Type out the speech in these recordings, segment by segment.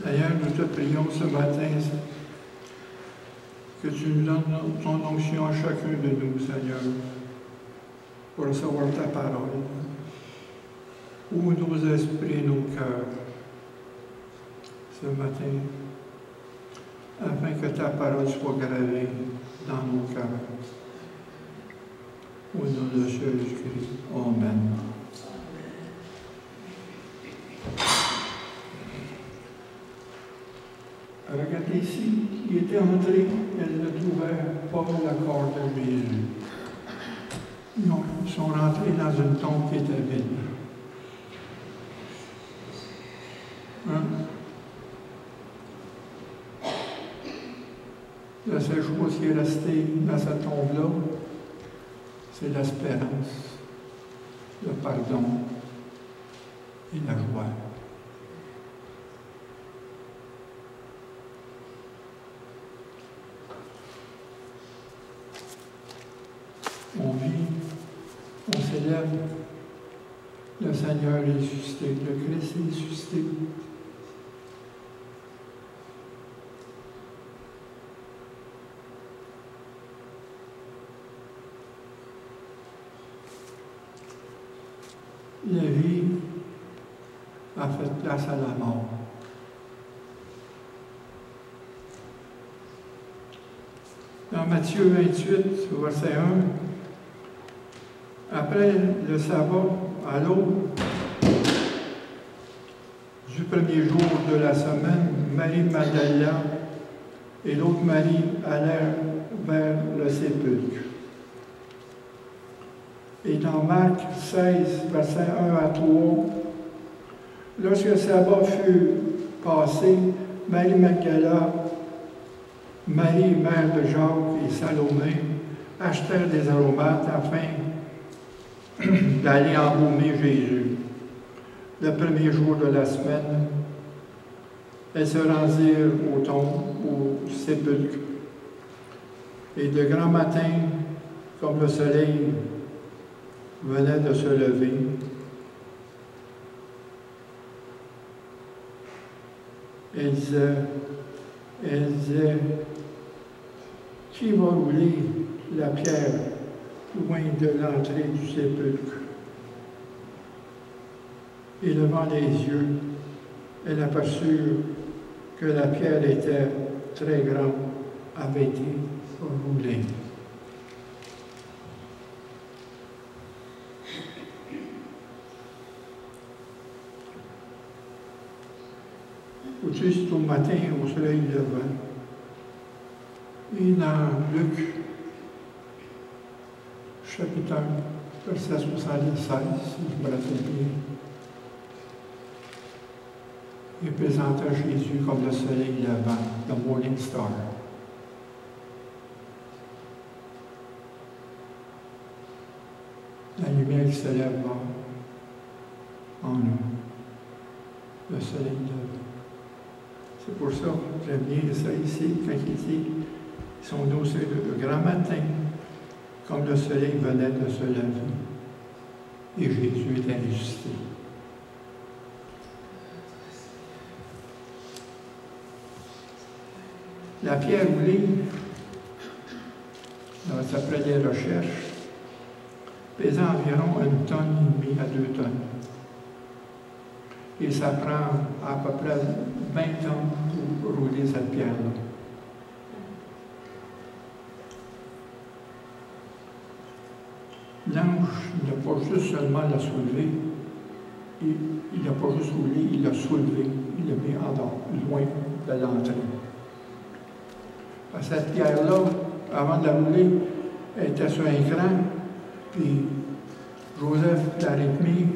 Seigneur, nous te prions ce matin que tu nous donnes ton onction à chacun de nous, Seigneur, pour recevoir ta parole. Ouvre nos esprits et nos cœurs ce matin, afin que ta parole soit gravée dans nos cœurs. Au nom de Jésus-Christ. Amen. Regardez ici, il était entré, elle ne trouvait pas le corps de Jésus. Non, ils sont rentrés dans une tombe qui était vide. Hein? La seule chose qui est restée dans cette tombe-là, c'est l'espérance, le pardon et la joie. On vit, on célèbre le Seigneur est ressuscité, le Christ est ressuscité. La vie a fait place à la mort. Dans Matthieu 28, verset 1, après le sabbat, à l'aube du premier jour de la semaine, Marie Magdala et l'autre Marie allèrent vers le sépulcre. Et dans Marc 16, versets 1 à 3, lorsque le sabbat fut passé, Marie Magdala, Marie, mère de Jacques et Salomé, achetèrent des aromates afin d'aller embaumer Jésus. Le premier jour de la semaine, elles se rendirent au tombe, au sépulcre. Et de grand matin, comme le soleil venait de se lever, elle disait, qui va rouler la pierre loin de l'entrée du sépulcre? Et levant les yeux, elle aperçut que la pierre était très grande, avait été roulée. Juste au matin, au soleil levant. Et dans Luc, chapitre 1, verset 76, si je me rappelle bien, il présenta Jésus comme le soleil levant, le morning star. La lumière qui se lève en nous, le soleil levant. C'est pour ça que j'aime bien ça ici, quand il dit ils sont nés le grand matin, comme le soleil venait de se lever, et Jésus était ressuscité. La pierre roulée, d'après les recherches, pesait environ 1,5 tonne à 2 tonnes. Et ça prend à peu près 20 ans pour rouler cette pierre-là. L'ange n'a pas juste seulement la soulevé, il n'a pas juste roulé, il l'a soulevé, il l'a mis en dehors, loin de l'entrée. Cette pierre-là, avant de la rouler, elle était sur un cran, puis Joseph l'Arimathie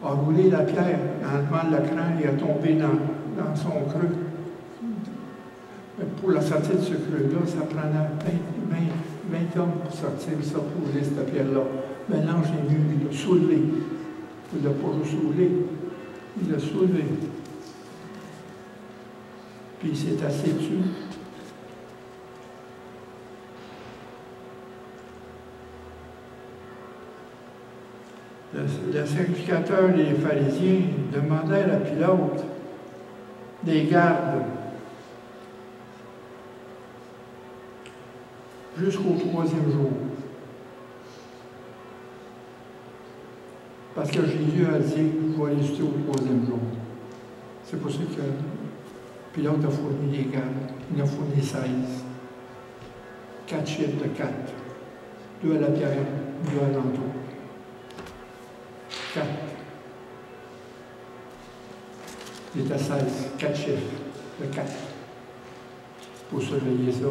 a roulé la pierre en levant le cran et a tombé dans son creux. Pour la sortie de ce creux-là, ça prenait 20 hommes pour sortir ça, pour rouler cette pierre-là. Mais l'ange est venu, il l'a soulevé. Il ne l'a pas juste roulé, il l'a soulevé. Puis il s'est assis dessus. Le sacrificateur et les pharisiens demandèrent à Pilate des gardes jusqu'au 3e jour. Parce que Jésus a dit, je vais ressusciter au 3e jour. C'est pour ça que Pilate a fourni les gardes. Il a fourni 16. 4 chiffres de 4. 2 à la pierre, 2 à l'entour. 4. Il était 16. 4 chiffres de 4. Pour surveiller ça.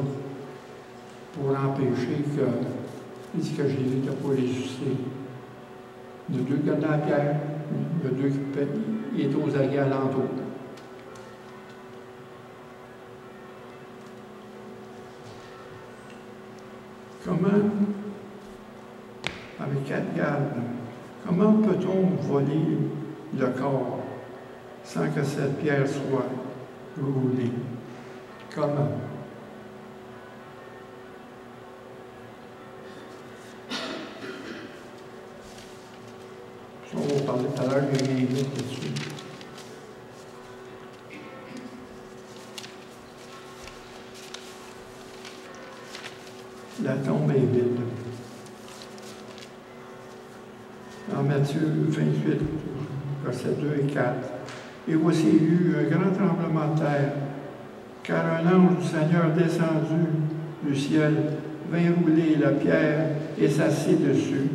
Pour empêcher que, il dit que Jésus n'était pas ressuscité. Il y a 2 gardes à la pierre, il y a 2 qui étaient aux aguets alentours. Comment, avec 4 gardes, comment peut-on voler le corps sans que cette pierre soit roulée? Comment? On va parler tout à l'heure, il y a une minute là-dessus. La tombe est vide. En Matthieu 28, versets 2 et 4. Et voici il y eut un grand tremblement de terre, car un ange du Seigneur descendu du ciel vint rouler la pierre et s'assit dessus.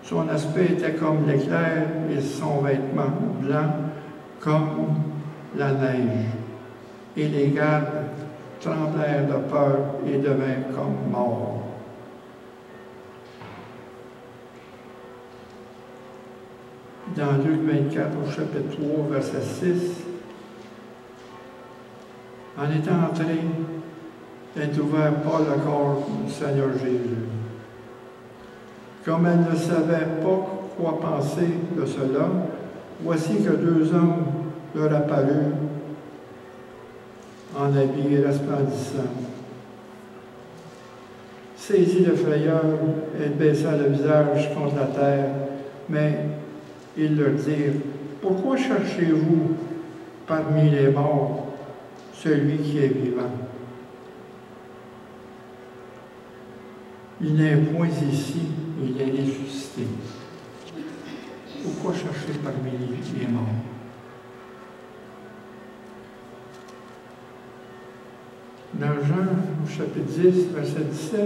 Son aspect était comme l'éclair et son vêtement blanc comme la neige. Et les gardes tremblèrent de peur et devinrent comme morts. Dans Luc 24, au chapitre 3, verset 6, en étant entré, elle n'ouvert pas le corps du Seigneur Jésus. Comme elle ne savait pas quoi penser de cela, voici que 2 hommes leur apparurent en habits resplendissants. Saisie de frayeur, elle baissa le visage contre la terre, mais ils leur dirent, « Pourquoi cherchez-vous parmi les morts celui qui est vivant? Il n'est point ici, il est ressuscité. Pourquoi chercher parmi les morts? » Dans Jean, au chapitre 10, verset 17,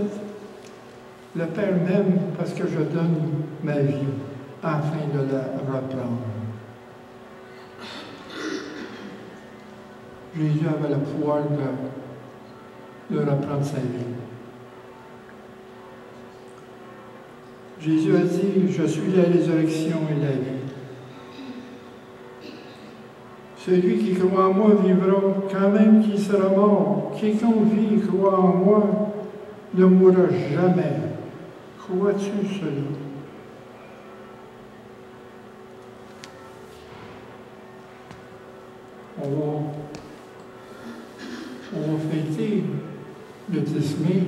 le Père m'aime parce que je donne ma vie afin de la reprendre. Jésus avait le pouvoir de reprendre sa vie. Jésus a dit, je suis la résurrection et la vie. Celui qui croit en moi vivra, quand même qu'il sera mort. Quiconque vit et croit en moi ne mourra jamais. Crois-tu cela? On va fêter le 10 mai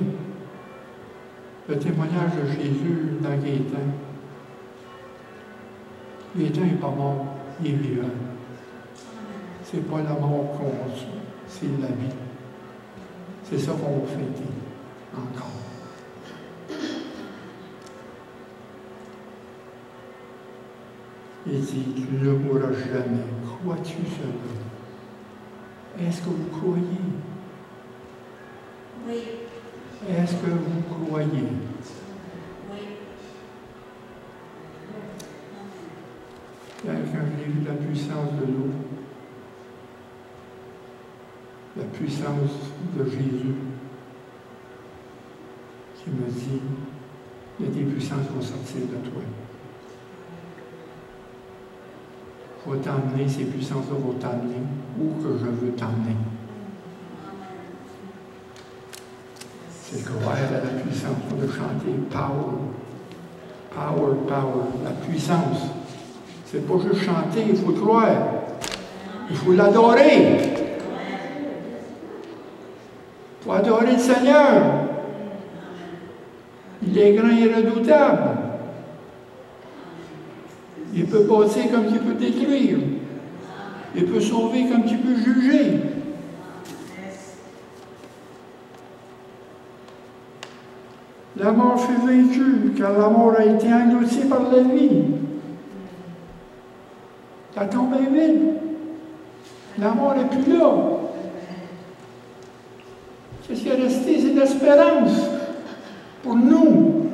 le témoignage de Jésus dans Gaétan. Gaétan n'est pas mort, il est vivant. C'est pas la mort qu'on tue, c'est la vie. C'est ça qu'on va fêter encore. Il dit, tu ne mourras jamais. Crois-tu cela? Est-ce que vous croyez? Oui. Est-ce que vous croyez? Oui. Quand j'ai vu la puissance de l'eau, la puissance de Jésus, qui me dit, il y a des puissances qui vont sortir de toi. Il faut t'emmener, ces puissances-là vont t'emmener où que je veux t'emmener. C'est croire à la puissance, de chanter power, power, power, la puissance. C'est pas juste chanter, il faut croire. Il faut l'adorer. Il faut adorer le Seigneur. Il est grand et redoutable. Il peut passer comme il peut détruire. Il peut sauver comme il peut juger. La mort fut vaincue, car la mort a été engloutie par la vie. La tombe est vide. La mort n'est plus là. Qu'est-ce qui est resté? C'est l'espérance pour nous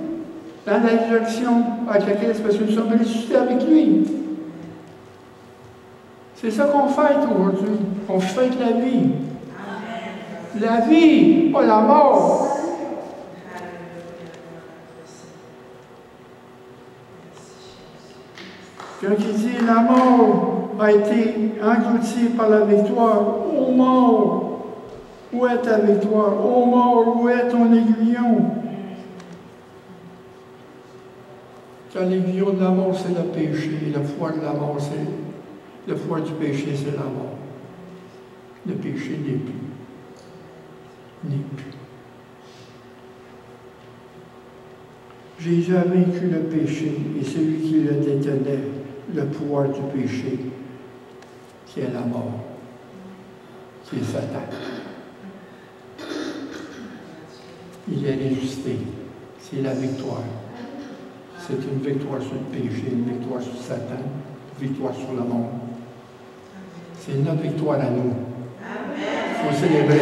dans la résurrection avec la Christ, parce que nous sommes ressuscités avec lui. C'est ça qu'on fête aujourd'hui. On fête la vie. La vie, pas la mort. Quand il dit la mort a été engloutie par la victoire, ô mort, où est ta victoire? Ô mort, où est ton aiguillon? Car l'aiguillon de la mort, c'est le péché. Le foie de la mort, c'est le foie du péché, c'est la mort. Le péché n'est plus. N'est plus. Jésus a vaincu le péché et celui qui le détenait, le pouvoir du péché, qui est la mort, qui est Satan. Il est ressuscité. C'est la victoire. C'est une victoire sur le péché, une victoire sur Satan, une victoire sur le monde. C'est notre victoire à nous. Il faut célébrer.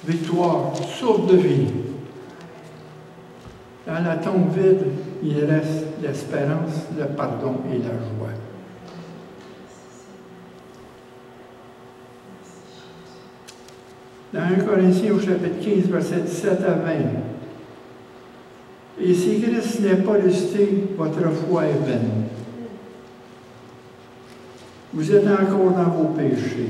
Victoire, source de vie. Dans la tombe vide, il reste l'espérance, le pardon et la joie. Dans 1 Corinthiens au chapitre 15, versets 17 à 20. Et si Christ n'est pas ressuscité, votre foi est vaine. Vous êtes encore dans vos péchés.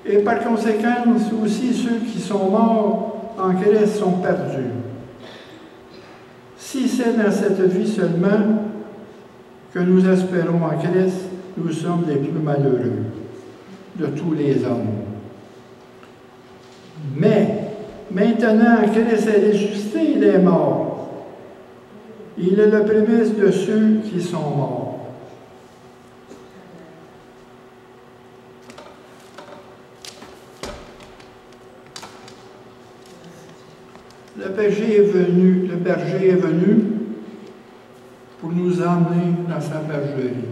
Et par conséquent, aussi ceux qui sont morts en Christ sont perdus. Si c'est dans cette vie seulement que nous espérons en Christ, nous sommes les plus malheureux de tous les hommes. Mais, maintenant, Christ est ressuscité, il est mort. Il est le prémisse de ceux qui sont morts. Le berger est venu pour nous emmener dans sa bergerie.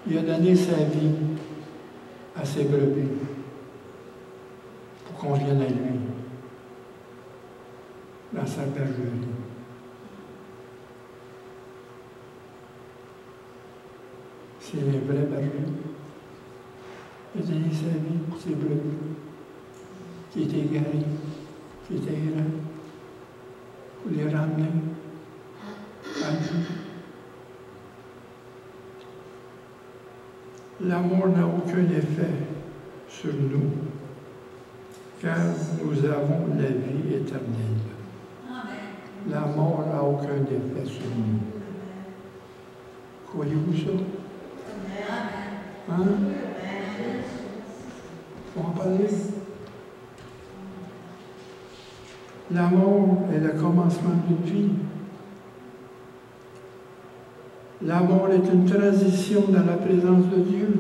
Il a donné sa vie à ses brebis pour qu'on vienne à lui dans sa bergerie. C'est le vrai berger. Il a donné sa vie pour ses brebis qui étaient égarés, qui étaient errants, pour les ramener à lui. La mort n'a aucun effet sur nous, car nous avons la vie éternelle. La mort n'a aucun effet sur nous. Croyez-vous ça? Hein? Faut en parler? La mort est le commencement d'une vie. La mort est une transition dans la présence de Dieu.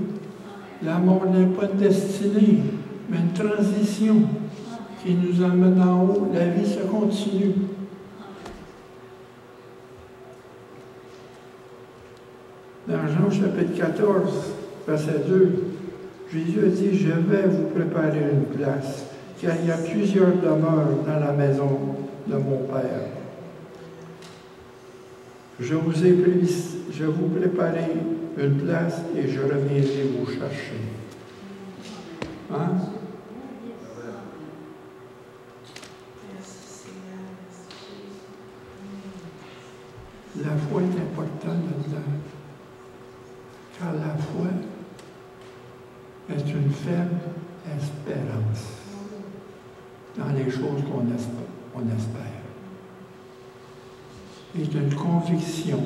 La mort n'est pas une destinée, mais une transition qui nous emmène en haut. La vie se continue. Dans Jean chapitre 14, verset 2, Jésus a dit, « Je vais vous préparer une place, car il y a plusieurs demeures dans la maison de mon Père. Je vous préparer une place et je reviendrai vous chercher. » Hein? La foi est importante là-dedans, car la foi est une ferme espérance dans les choses qu'on espère. C'est une conviction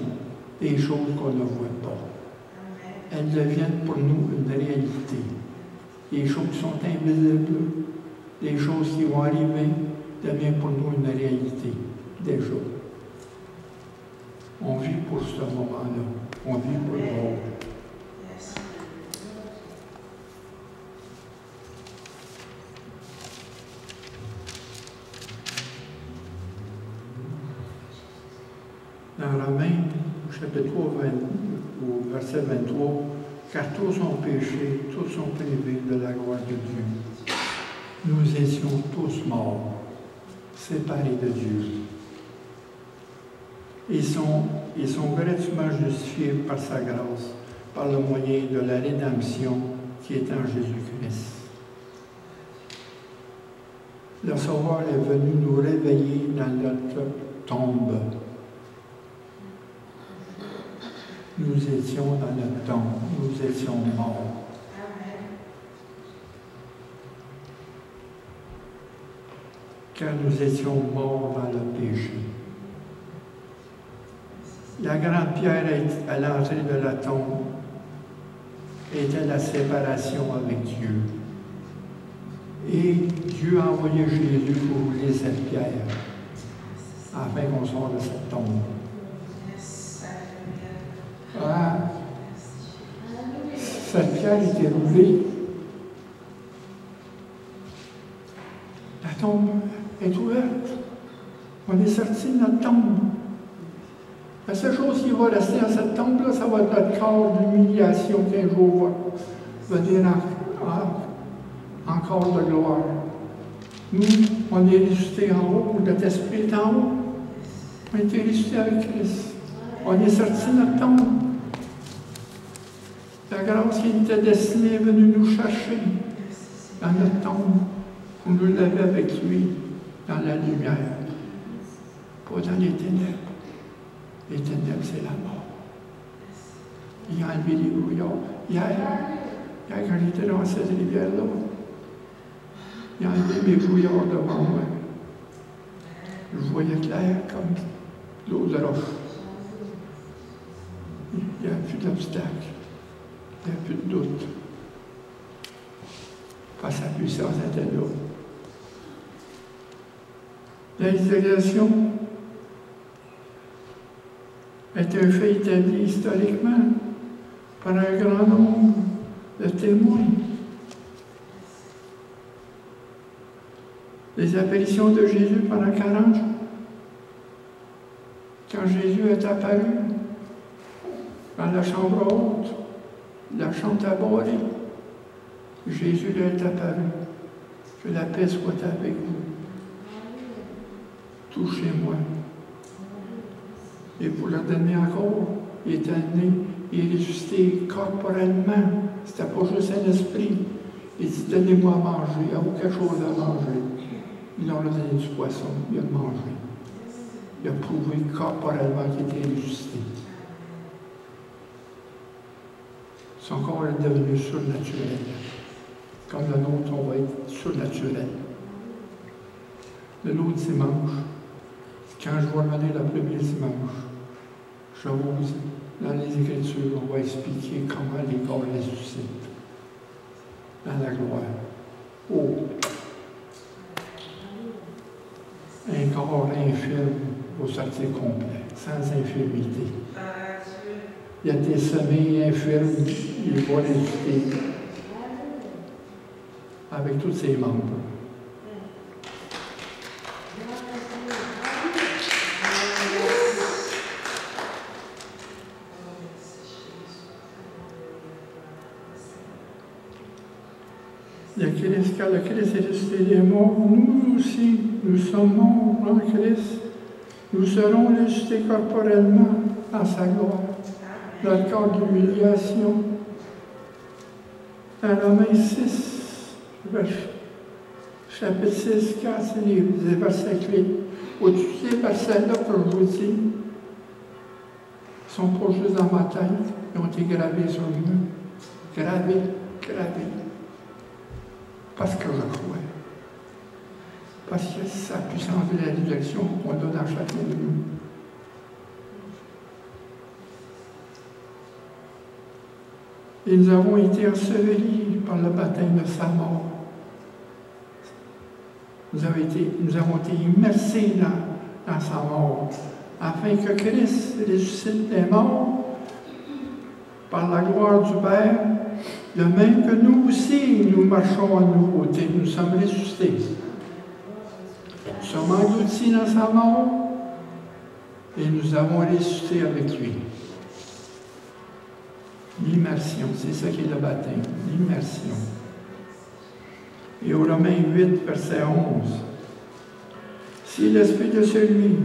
des choses qu'on ne voit pas. Elles deviennent pour nous une réalité. Les choses qui sont invisibles, les choses qui vont arriver, devient pour nous une réalité, déjà. On vit pour ce moment-là. On vit pour l'autre. Dans Romains, chapitre 3, au verset 23, « Car tous ont péché, tous sont privés de la gloire de Dieu. Nous étions tous morts, séparés de Dieu. Ils sont gratuitement justifiés par sa grâce, par le moyen de la rédemption qui est en Jésus-Christ. Le Sauveur est venu nous réveiller dans notre tombe. Nous étions dans notre tombe, nous étions morts. Car nous étions morts dans le péché. La grande pierre à l'entrée de la tombe était la séparation avec Dieu. Et Dieu a envoyé Jésus pour rouler cette pierre afin qu'on sorte de cette tombe. Ah, cette pierre était roulée. La tombe est ouverte. On est sorti de notre tombe. La seule chose qui va rester à cette tombe-là, ça va être notre corps d'humiliation qu'un jour va venir encore de gloire. Nous, on est ressuscités en haut, notre esprit est en haut. On a été ressuscités avec Christ. On est sorti de notre tombe. La grâce qui était destinée est venue nous chercher dans notre tombe pour nous lever avec lui dans la lumière, pas dans les ténèbres. Les ténèbres, c'est la mort. Il a enlevé les brouillards. Hier, quand j'étais dans cette rivière-là, il a enlevé mes brouillards devant moi. Je voyais clair comme l'eau de roche. Il n'y a plus d'obstacle. Il n'y a plus de doute. Parce que sa puissance était là. L'exaltation est un fait établi historiquement par un grand nombre de témoins. Les apparitions de Jésus pendant 40 jours, quand Jésus est apparu dans la chambre haute, la chambre abordée, Jésus lui est apparu. Que la paix soit avec vous. Touchez-moi. Et pour leur donner encore, il est amené, il est ressuscité corporellement. C'était pas juste un esprit. Il dit, donnez-moi à manger, il y a quelque chose à manger. Il leur a donné du poisson, il a mangé. Il a prouvé corporellement qu'il était ressuscité. Son corps est devenu surnaturel. Comme le nôtre, on va être surnaturel. Le l'autre dimanche, quand je vais revenir le premier dimanche, j'ose, dans les Écritures, on va expliquer comment les corps ressuscitent dans la gloire. Oh! Un corps infirme au sortir complet, sans infirmité. Il y a des sommeils infirmes, il va ressusciter avec tous ses membres. Quand le Christ est ressuscité des morts, nous aussi, nous sommes morts en Christ. Nous serons ressuscités corporellement dans sa gloire. Notre corps d'humiliation. Dans Romains 6, chapitre 6, 4, c'est les versets clés. Au-dessus de ces versets-là, comme je vous dis, ne sont pas juste dans ma tête, ils ont été gravés sur le mur. Gravés. Parce que je crois. Parce que c'est sa puissance de la résurrection qu'on donne à chacun de nous. Et nous avons été ensevelis par le baptême de sa mort. nous avons été immersés dans sa mort, afin que Christ ressuscite des morts par la gloire du Père, de même que nous aussi, nous marchons à nouveauté, nous sommes ressuscités. Nous sommes engloutis dans sa mort et nous avons ressuscité avec lui. L'immersion, c'est ça qui est le baptême, l'immersion. Et au Romains 8, verset 11, « Si l'Esprit de celui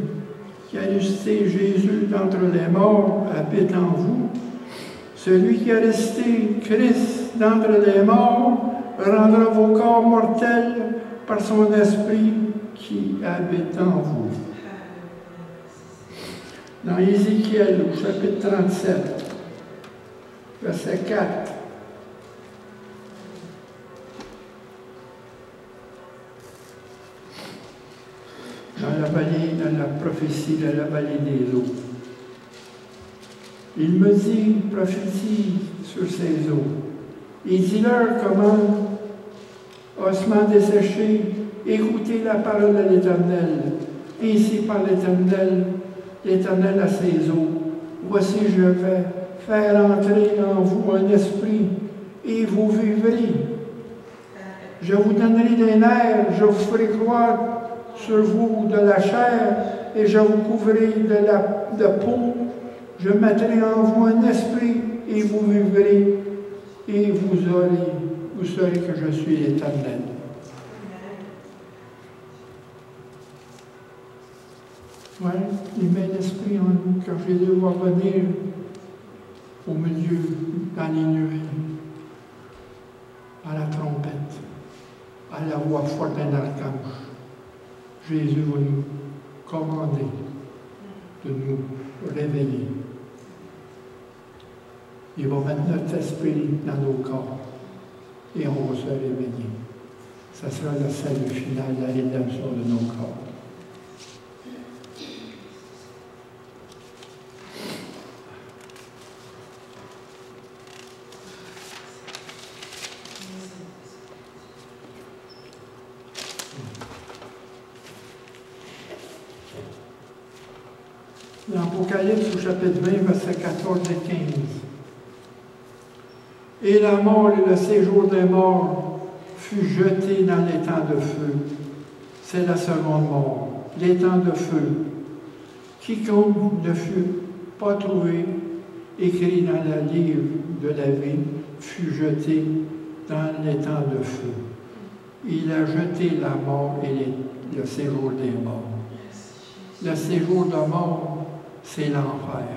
qui a ressuscité Jésus d'entre les morts habite en vous, celui qui a ressuscité Christ d'entre les morts rendra vos corps mortels par son Esprit qui habite en vous. » Dans Ézéchiel, au chapitre 37, verset 4, dans la prophétie de la vallée des eaux. Il me dit, prophétie sur ces eaux, et dis-leur comment, ossements desséchés, écoutez la parole de l'Éternel. Ainsi par l'Éternel à ses eaux. Voici, je vais faire entrer en vous un esprit, et vous vivrez. Je vous donnerai des nerfs, je vous ferai croire sur vous de la chair, et je vous couvrirai de peau. Je mettrai en vous un esprit, et vous vivrez, et vous saurez que je suis l'Éternel. Oui, il met l'esprit en nous, quand Jésus va venir au milieu, dans les nuées, à la trompette, à la voix forte d'un archange. Jésus va nous commander de nous réveiller. Il va mettre notre esprit dans nos corps et on va se réveiller. Ça sera le salut final, la rédemption de nos corps. L'Apocalypse au chapitre 20, versets 14 et 15. Et la mort et le séjour des morts fut jeté dans l'étang de feu. C'est la seconde mort, l'étang de feu. Quiconque ne fut pas trouvé écrit dans le livre de la vie fut jeté dans l'étang de feu. Il a jeté la mort et le séjour des morts. Le séjour de mort, c'est l'enfer.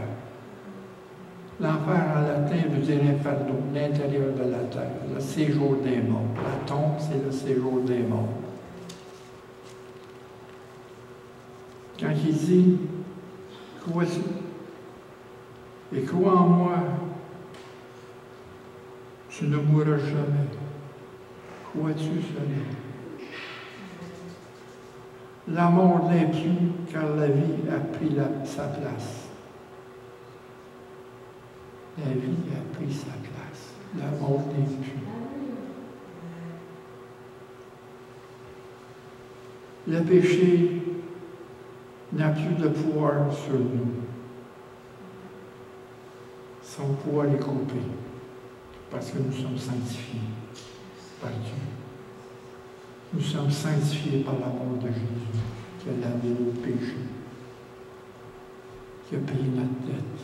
L'enfer en latin veut dire inferno, l'intérieur de la terre, le séjour des morts. La tombe, c'est le séjour des morts. Quand il dit, crois-tu et crois en moi, tu ne mourras jamais. Crois-tu cela? La mort n'est plus, car la vie a pris sa place. La vie a pris sa place. La mort n'est plus. Le péché n'a plus de pouvoir sur nous. Son pouvoir est coupé, parce que nous sommes sanctifiés par Dieu. Nous sommes sanctifiés par la mort de Jésus, qui a lavé nos péchés, qui a payé notre dette.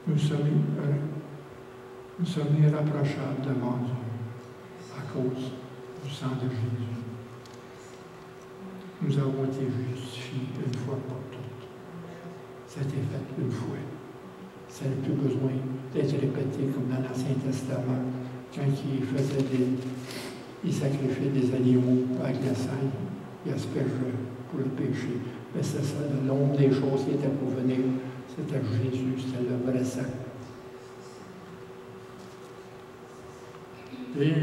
Nous sommes irréprochables devant Dieu à cause du sang de Jésus. Nous avons été justifiés une fois pour toutes. Ça a été fait une fois. Ça n'a plus besoin d'être répété comme dans l'Ancien Testament, quand il sacrifiait des animaux avec la sang, il aspergeait pour le péché. Mais c'est ça, l'ombre des choses qui étaient pour venir. C'était Jésus, c'était le vrai sang. Et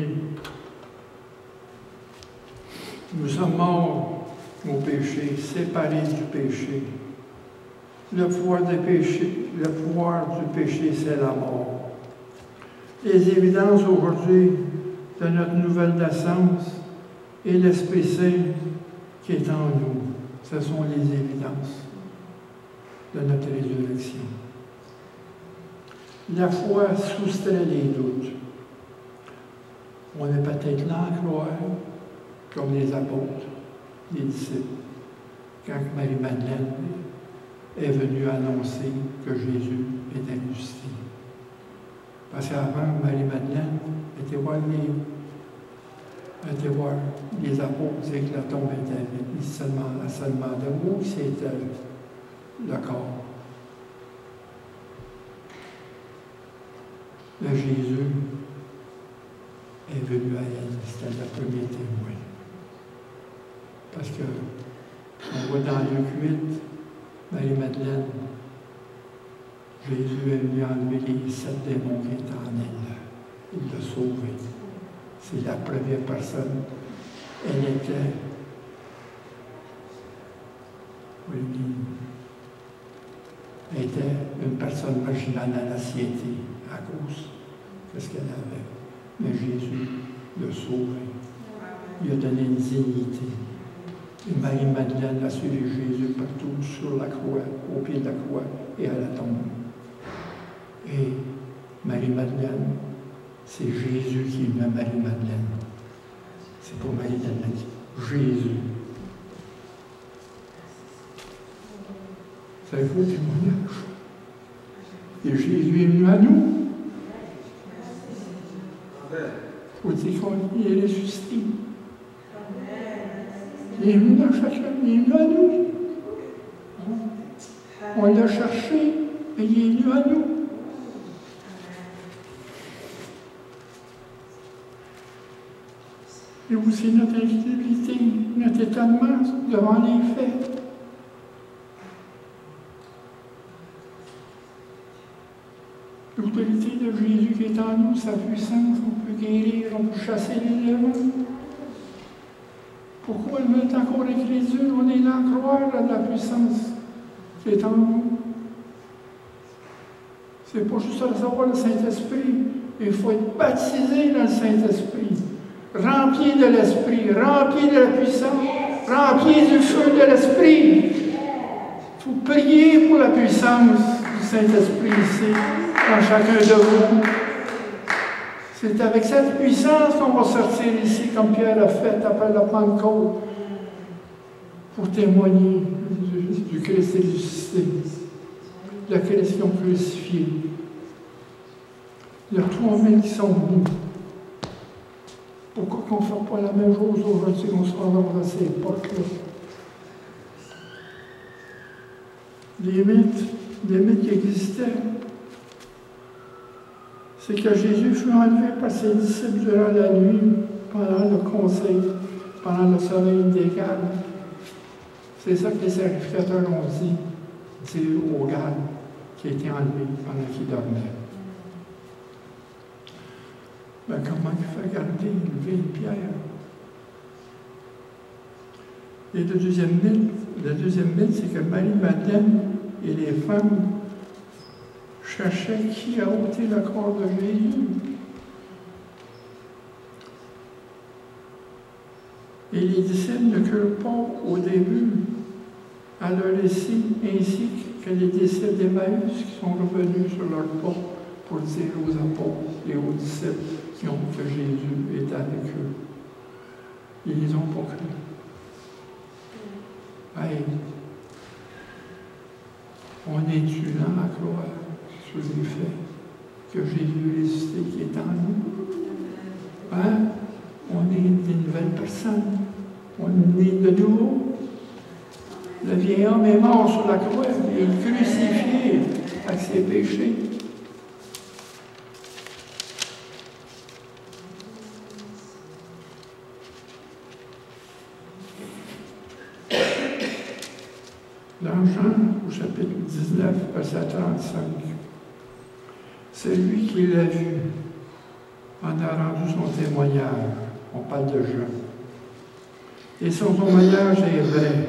nous sommes morts au péché, séparés du péché. Le pouvoir du péché, c'est la mort. Les évidences aujourd'hui de notre nouvelle naissance et l'Esprit Saint qui est en nous. Ce sont les évidences de notre résurrection. La foi soustrait les doutes. On est peut-être là à croire, comme les apôtres, les disciples, quand Marie-Madeleine est venue annoncer que Jésus était ressuscité. Parce qu'avant, Marie-Madeleine était voir les apôtres dire que la tombe était vide. Elle se demandait où c'était le corps. Le Jésus est venu à elle. C'était le premier témoin. Parce que, on voit dans Luc 8, Marie-Madeleine, Jésus est venu enlever les 7 démons qui étaient en elle. Il l'a sauvé. C'est la première personne. Elle était, une personne marginale à la société à cause de ce qu'elle avait. Mais Jésus l'a sauvé. Il a donné une dignité. Et Marie-Madeleine a suivi Jésus partout, sur la croix, au pied de la croix et à la tombe. Et Marie-Madeleine, c'est Jésus qui est venu à Marie-Madeleine. C'est pour Marie-Madeleine. Jésus. C'est un beau témoignage. Et Jésus est venu à nous. Il faut dire qu'il est ressuscité. Il est venu à chacun, il est venu à nous. On l'a cherché et il est venu à nous. Et aussi notre incrédulité, notre étonnement devant les faits. L'autorité de Jésus qui est en nous, sa puissance, on peut guérir, on peut chasser les démons. Pourquoi elle est encore incrédule? On est là à croire à la puissance qui est en nous. C'est pas juste recevoir le Saint-Esprit. Il faut être baptisé dans le Saint-Esprit. Rempli de l'Esprit, rempli de la puissance, rempli du feu de l'Esprit. Il faut prier pour la puissance du Saint-Esprit ici, dans chacun de vous. C'est avec cette puissance qu'on va sortir ici, comme Pierre a fait après la Pentecôte, pour témoigner du Christ ressuscité, de la Christ crucifié. Il y a 3000 qui sont venus. Pourquoi qu'on ne fait pas la même chose aujourd'hui qu'on se rend dans ces époques-là? Les mythes qui existaient, c'est que Jésus fut enlevé par ses disciples durant la nuit, pendant le conseil, pendant le sommeil des Galles. C'est ça que les sacrificateurs ont dit aux Galles, qui étaient enlevés pendant qu'ils dormaient. Mais comment il fait garder, lever une pierre? Et le deuxième mythe, c'est que Marie-Madeleine et les femmes cherchaient qui a ôté le corps de Jésus. Et les disciples ne crurent pas au début à leur récit, ainsi que les disciples d'Emmaüs qui sont revenus sur leur pas pour dire aux apôtres et aux disciples que Jésus est avec eux. Ils les ont pas cru. Hey, on est tuant à croire sur les faits que Jésus est ressuscité qui est en nous. Hein? On est des nouvelles personnes. On est de nouveau. Le vieil homme est mort sur la croix. Il est crucifié avec ses péchés. Dans Jean, au chapitre 19, verset 35, c'est lui qui l'a vu, en a rendu son témoignage. On parle de Jean. Et son témoignage est vrai.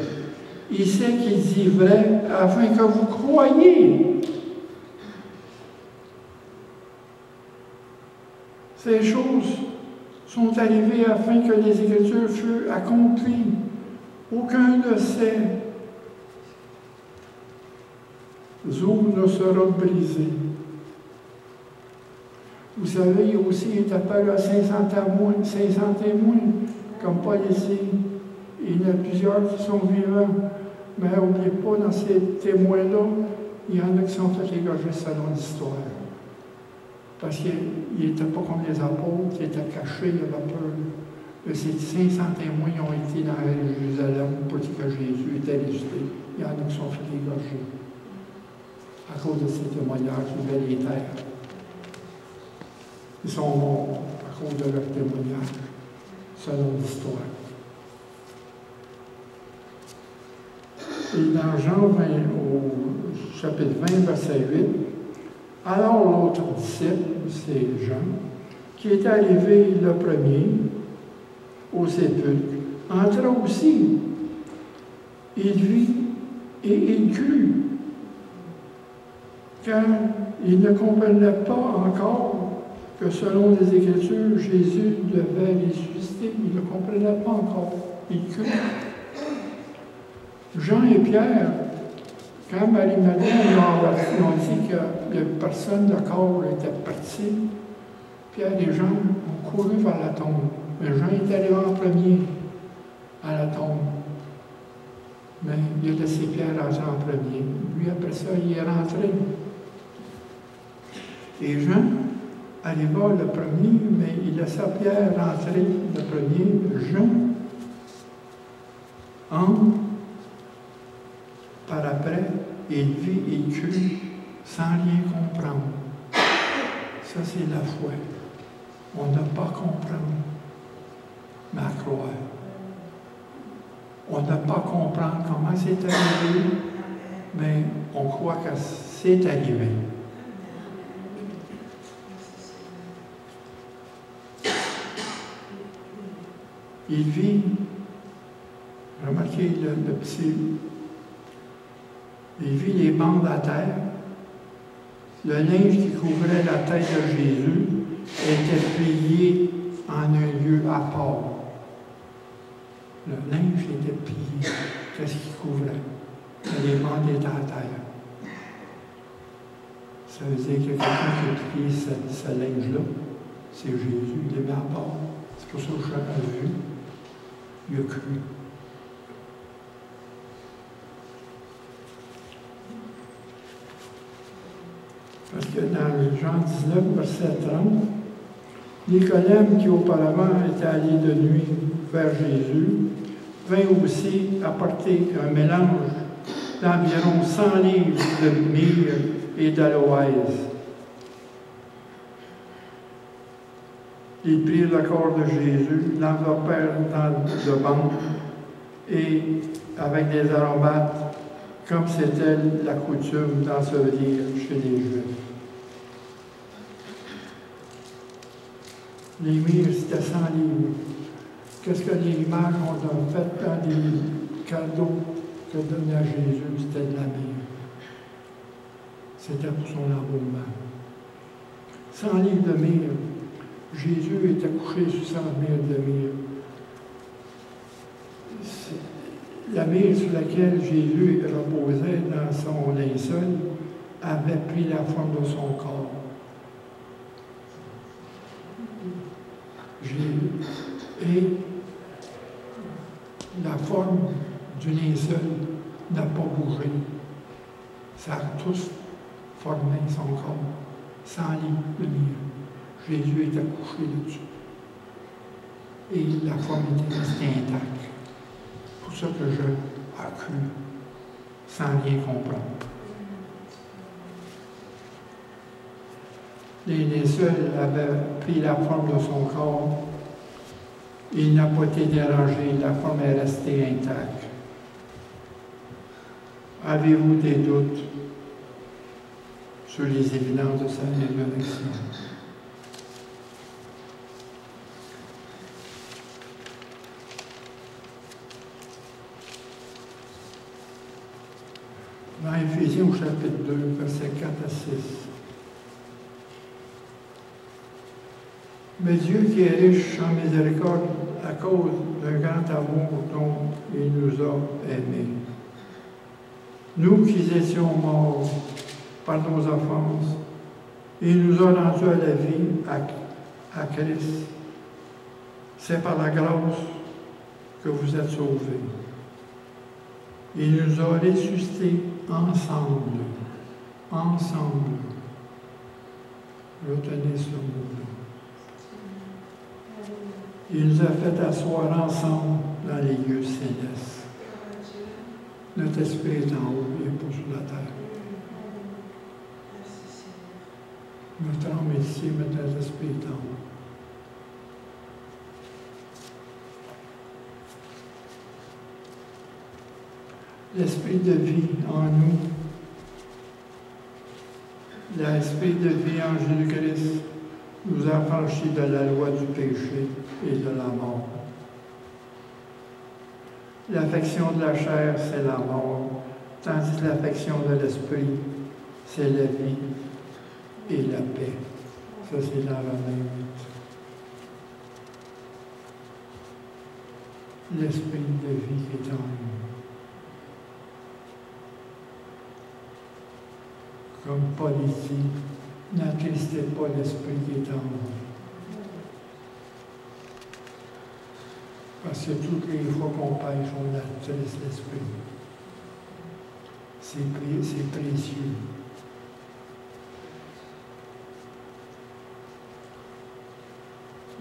Il sait qu'il dit vrai afin que vous croyiez. Ces choses sont arrivés afin que les Écritures fussent accomplies. Aucun de ces os ne sera brisé. Vous savez, il aussi est apparu à 500 témoins, comme Paul ici. Il y en a plusieurs qui sont vivants. Mais n'oubliez pas, dans ces témoins-là, il y en a qui sont fait égorger selon l'histoire. Parce qu'ils n'étaient pas comme les apôtres, qui étaient cachés, ils avaient peur. Mais ces 500 témoins ont été dans Jérusalem pour dire que Jésus était ressuscité. Il y en a qui sont fait égorger. À cause de ces témoignages, ils avaient les terres. Ils sont morts à cause de leur témoignage, selon l'histoire. Et dans Jean 20, au chapitre 20, verset 8, alors l'autre disciple, c'est Jean, qui est arrivé le premier au sépulcre, entra aussi. Il vit et il crut, car il ne comprenait pas encore que selon les Écritures, Jésus devait ressusciter. Il ne comprenait pas encore. Il crut. Jean et Pierre, quand Marie-Madeleine ont dit que personne, le corps était parti, Pierre et Jean ont couru vers la tombe. Mais Jean est arrivé en premier à la tombe. Mais il a laissé Pierre rentrer en premier. Lui, après ça, il est rentré. Et Jean arriva le premier, mais il laissa Pierre rentrer le premier. Jean entre par après, il vit et crut sans rien comprendre. Ça, c'est la foi. On n'a pas comprendre, mais à croire. On n'a pas comprendre comment c'est arrivé, mais on croit que c'est arrivé. Il vit, remarquez le petit, il vit les bandes à terre. Le linge qui couvrait la tête de Jésus était plié en un lieu à part. Le linge était plié. Qu'est-ce qui couvrait? Les bandes étaient à terre. Ça veut dire que quelqu'un qui a plié ce linge-là, c'est Jésus, il est mis à part. C'est pour ça que Jean a vu. Il a cru. Parce que dans Jean 19, verset 30, Nicodème, qui auparavant était allé de nuit vers Jésus, vint aussi apporter un mélange d'environ 100 livres de myrrhe et d'aloès. Ils prirent le corps de Jésus, l'enveloppèrent dans le banc et avec des aromates, comme c'était la coutume d'ensevelir chez les Juifs. Les myrrhes, c'était 100 livres. Qu'est-ce que les mages ont fait dans des cadeaux que donnait à Jésus? C'était de la myrrhe. C'était pour son embaumement. 100 livres de myrrhe. Jésus était couché sur 100 myrrhes de myrrhe. La myrrhe sur laquelle Jésus reposait dans son linceul avait pris la forme de son corps. Et la forme du linceul n'a pas bougé. Ça a tous formé son corps, 100 livres de myrrhe. Jésus était couché là-dessus. Et la forme était restée intacte. C'est pour ça que je a cru, sans rien comprendre. Les linceuls avaient pris la forme de son corps. Il n'a pas été dérangé, la forme est restée intacte. Avez-vous des doutes sur les évidences de sa résurrection? Dans Éphésiens au chapitre 2, versets 4 à 6. Mais Dieu qui est riche en miséricorde à cause d'un grand amour dont il nous a aimés. Nous qui étions morts par nos offenses, il nous a rendus à la vie à Christ. C'est par la grâce que vous êtes sauvés. Il nous a ressuscités ensemble. Ensemble. Retenez ce mot-là. Il nous a fait asseoir ensemble dans les lieux célestes. Notre esprit est en haut, il n'est pas sur la terre. Notre âme est ici, mais notre esprit est en haut. L'esprit de vie en nous, l'esprit de vie en Jésus-Christ nous a affranchis de la loi du péché et de la mort. L'affection de la chair, c'est la mort, tandis que l'affection de l'esprit, c'est la vie et la paix. Ça, c'est dans Romains 8. L'esprit de vie qui est en nous. Comme Paul dit, n'attristez pas l'esprit qui est en nous. Parce que toutes les fois qu'on pêche, on attriste l'esprit. C'est précieux.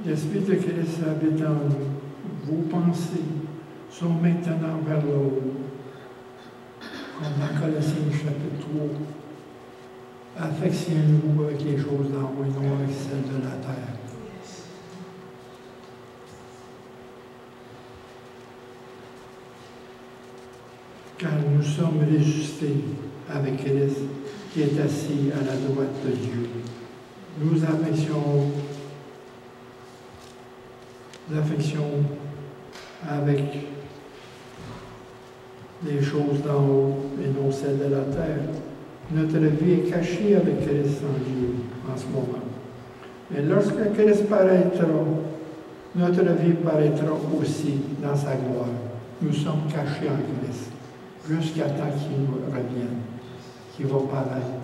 L'Esprit de Christ habite en nous. Vos pensées sont maintenant vers le haut. Comme dans Colossiens chapitre 3. Affectionnez-vous avec les choses d'en haut et non avec celles de la terre. Car nous sommes ressuscités avec Christ qui est assis à la droite de Dieu. Nous affectionnons l'affection avec les choses d'en haut et non celles de la terre. Notre vie est cachée avec Christ en Dieu en ce moment. Mais lorsque Christ paraîtra, notre vie paraîtra aussi dans sa gloire. Nous sommes cachés en Christ jusqu'à temps qu'il nous revienne, qu'il va paraître.